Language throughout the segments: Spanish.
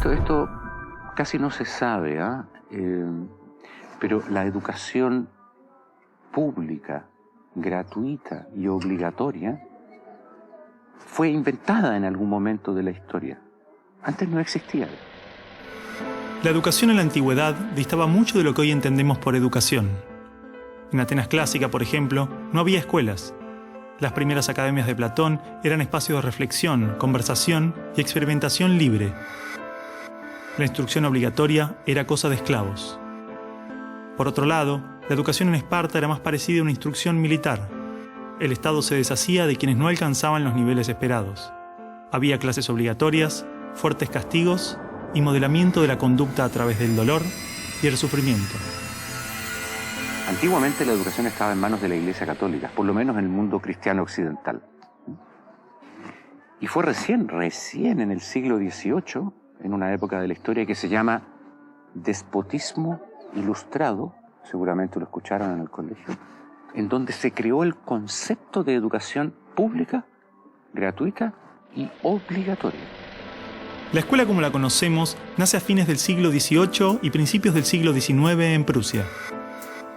Esto casi no se sabe, pero la educación pública, gratuita y obligatoria fue inventada en algún momento de la historia. Antes no existía. La educación en la antigüedad distaba mucho de lo que hoy entendemos por educación. En Atenas clásica, por ejemplo, no había escuelas. Las primeras academias de Platón eran espacios de reflexión, conversación y experimentación libre. La instrucción obligatoria era cosa de esclavos. Por otro lado, la educación en Esparta era más parecida a una instrucción militar. El Estado se deshacía de quienes no alcanzaban los niveles esperados. Había clases obligatorias, fuertes castigos y modelamiento de la conducta a través del dolor y el sufrimiento. Antiguamente la educación estaba en manos de la Iglesia Católica, por lo menos en el mundo cristiano occidental. Y fue recién en el siglo XVIII, en una época de la historia que se llama despotismo ilustrado, seguramente lo escucharon en el colegio, en donde se creó el concepto de educación pública, gratuita y obligatoria. La escuela como la conocemos nace a fines del siglo XVIII y principios del siglo XIX en Prusia.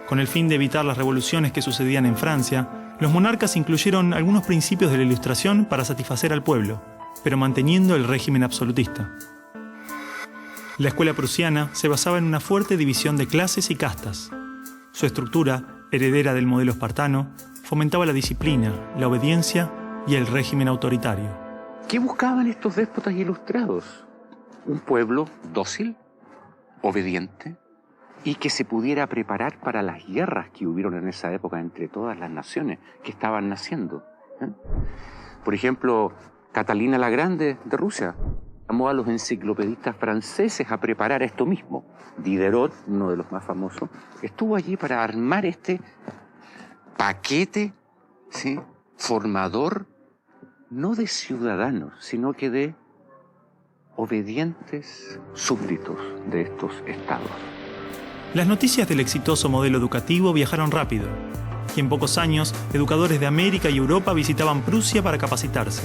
Con el fin de evitar las revoluciones que sucedían en Francia, los monarcas incluyeron algunos principios de la Ilustración para satisfacer al pueblo, pero manteniendo el régimen absolutista. La escuela prusiana se basaba en una fuerte división de clases y castas. Su estructura, heredera del modelo espartano, fomentaba la disciplina, la obediencia y el régimen autoritario. ¿Qué buscaban estos déspotas ilustrados? Un pueblo dócil, obediente, y que se pudiera preparar para las guerras que hubieron en esa época entre todas las naciones que estaban naciendo. Por ejemplo, Catalina la Grande de Rusia llamó a los enciclopedistas franceses a preparar esto mismo. Diderot, uno de los más famosos, estuvo allí para armar este paquete, ¿sí?, formador, no de ciudadanos, sino que de obedientes súbditos de estos estados. Las noticias del exitoso modelo educativo viajaron rápido, y en pocos años, educadores de América y Europa visitaban Prusia para capacitarse.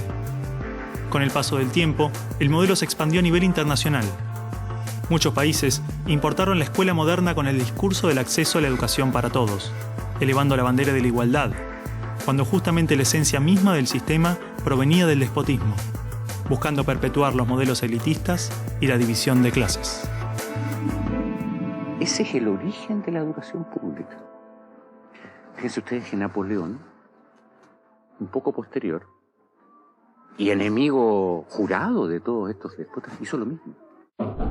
Con el paso del tiempo, el modelo se expandió a nivel internacional. Muchos países importaron la escuela moderna con el discurso del acceso a la educación para todos, elevando la bandera de la igualdad, cuando justamente la esencia misma del sistema provenía del despotismo, buscando perpetuar los modelos elitistas y la división de clases. Ese es el origen de la educación pública. Fíjense ustedes que Napoleón, un poco posterior, y enemigo jurado de todos estos déspotas, hizo lo mismo.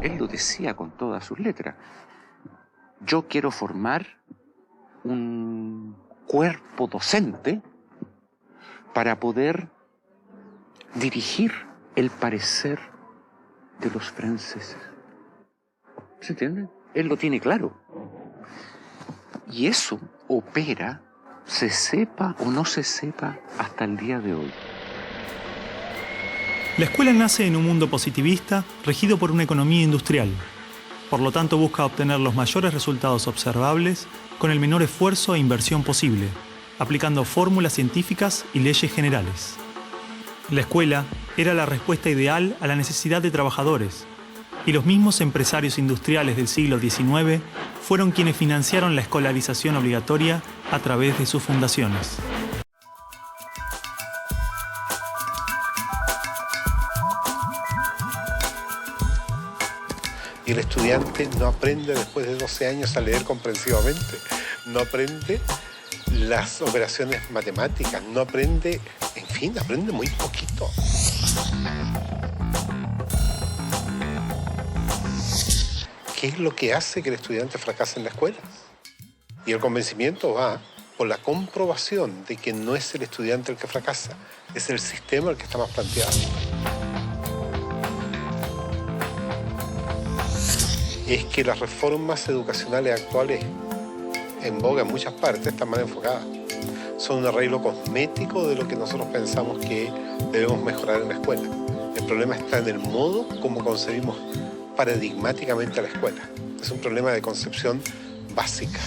Él lo decía con todas sus letras. Yo quiero formar un cuerpo docente para poder dirigir el parecer de los franceses. ¿Se entiende? Él lo tiene claro. Y eso opera, se sepa o no se sepa, hasta el día de hoy. La escuela nace en un mundo positivista regido por una economía industrial. Por lo tanto, busca obtener los mayores resultados observables con el menor esfuerzo e inversión posible, aplicando fórmulas científicas y leyes generales. La escuela era la respuesta ideal a la necesidad de trabajadores, y los mismos empresarios industriales del siglo XIX fueron quienes financiaron la escolarización obligatoria a través de sus fundaciones. Y el estudiante no aprende después de 12 años a leer comprensivamente, no aprende las operaciones matemáticas, no aprende, en fin, aprende muy poquito. ¿Qué es lo que hace que el estudiante fracase en la escuela? Y el convencimiento va por la comprobación de que no es el estudiante el que fracasa, es el sistema el que está más planteado. Es que las reformas educacionales actuales en boga en muchas partes están mal enfocadas. Son un arreglo cosmético de lo que nosotros pensamos que debemos mejorar en la escuela. El problema está en el modo como concebimos paradigmáticamente a la escuela. Es un problema de concepción básica.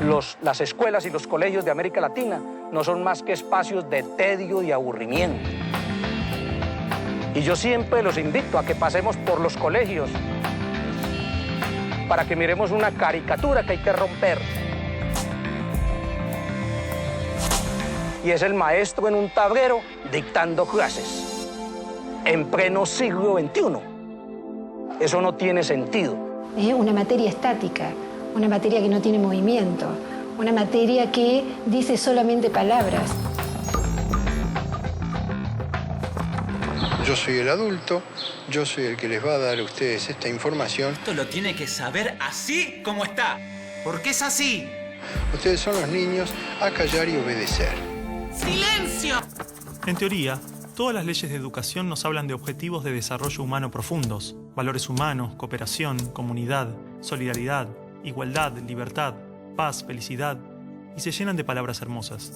Las escuelas y los colegios de América Latina no son más que espacios de tedio y aburrimiento. Y yo siempre los invito a que pasemos por los colegios para que miremos una caricatura que hay que romper. Y es el maestro en un tablero dictando clases en pleno siglo XXI. Eso no tiene sentido. Una materia estática, una materia que no tiene movimiento, una materia que dice solamente palabras. Yo soy el adulto, yo soy el que les va a dar a ustedes esta información. Esto lo tiene que saber así como está, porque es así. Ustedes son los niños, a callar y obedecer. ¡Silencio! En teoría, todas las leyes de educación nos hablan de objetivos de desarrollo humano profundos, valores humanos, cooperación, comunidad, solidaridad, igualdad, libertad, paz, felicidad, y se llenan de palabras hermosas.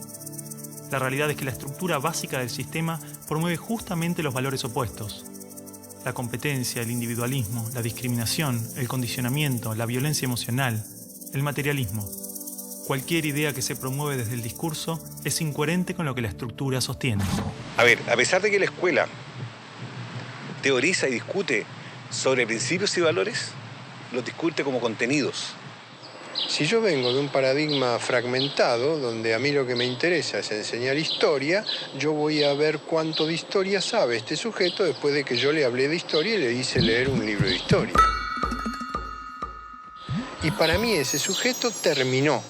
La realidad es que la estructura básica del sistema promueve justamente los valores opuestos. La competencia, el individualismo, la discriminación, el condicionamiento, la violencia emocional, el materialismo. Cualquier idea que se promueve desde el discurso es incoherente con lo que la estructura sostiene. A ver, a pesar de que la escuela teoriza y discute sobre principios y valores, los discute como contenidos. Si yo vengo de un paradigma fragmentado, donde a mí lo que me interesa es enseñar historia, yo voy a ver cuánto de historia sabe este sujeto después de que yo le hablé de historia y le hice leer un libro de historia. Y para mí ese sujeto terminó.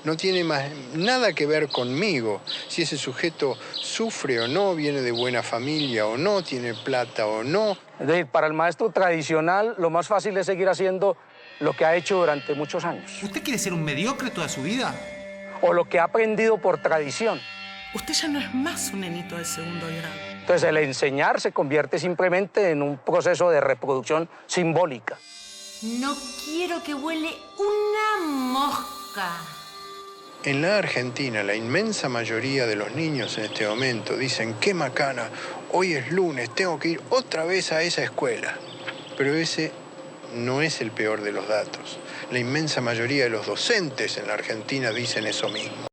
No tiene más nada que ver conmigo. Si ese sujeto sufre o no, viene de buena familia o no, tiene plata o no. Es decir, para el maestro tradicional, lo más fácil es seguir haciendo lo que ha hecho durante muchos años. ¿Usted quiere ser un mediocre toda su vida? O lo que ha aprendido por tradición. Usted ya no es más un nenito de segundo grado. Entonces, el enseñar se convierte simplemente en un proceso de reproducción simbólica. No quiero que huele una mosca. En la Argentina, la inmensa mayoría de los niños en este momento dicen: ¡qué macana! Hoy es lunes, tengo que ir otra vez a esa escuela. Pero ese no es el peor de los datos. La inmensa mayoría de los docentes en la Argentina dicen eso mismo.